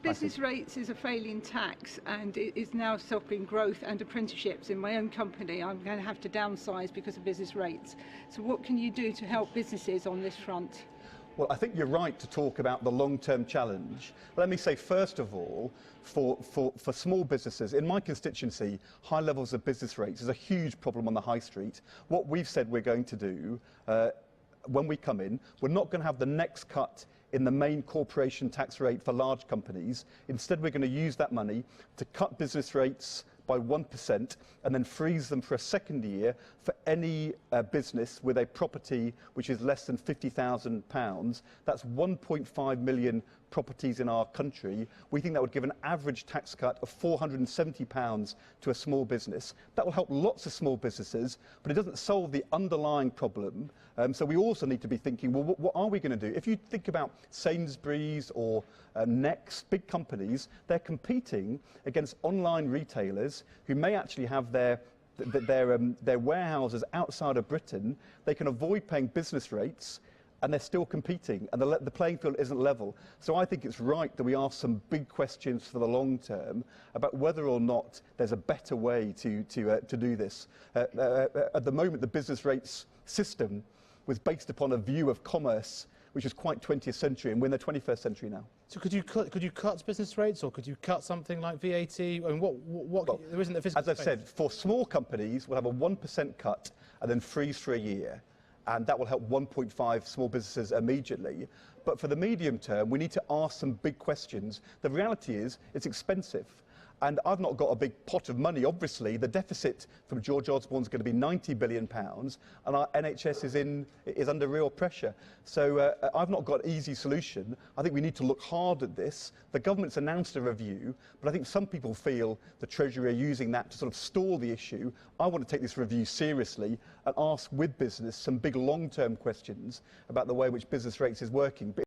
business rates is a failing tax, and it is now stopping growth and apprenticeships. In my own company, I'm going to have to downsize because of business rates. So what can you do to help businesses on this front? Well, I think you're right to talk about the long-term challenge. Let me say, first of all, for small businesses, in my constituency, high levels of business rates is a huge problem on the high street. What we've said we're going to do when we come in, we're not going to have the next cut in the main corporation tax rate for large companies. Instead, we're going to use that money to cut business rates by 1% and then freeze them for a second year for any business with a property which is less than £50,000. That's 1.5 million properties in our country. We think that would give an average tax cut of £470 to a small business. That will help lots of small businesses, but it doesn't solve the underlying problem. So we also need to be thinking, well, what are we going to do? If you think about Sainsbury's or Next, big companies, they're competing against online retailers who may actually have their warehouses outside of Britain. They can avoid paying business rates, and they're still competing, and the playing field isn't level. So I think it's right that we ask some big questions for the long term about whether or not there's a better way to do this. At the moment, the business rates system was based upon a view of commerce which is quite 20th century, and we're in the 21st century now. So could you cut business rates, or could you cut something like VAT? I mean, well, there isn't a fiscal as I've said, for small companies, we'll have a 1% cut and then freeze for a year, and that will help 1.5 small businesses immediately. But for the medium term, we need to ask some big questions. The reality is, it's expensive. And I've not got a big pot of money. Obviously, the deficit from George Osborne is going to be £90 billion, and our NHS is under real pressure. So I've not got an easy solution. I think we need to look hard at this. The government's announced a review, but I think some people feel the Treasury are using that to sort of stall the issue. I want to take this review seriously and ask with business some big long-term questions about the way in which business rates is working.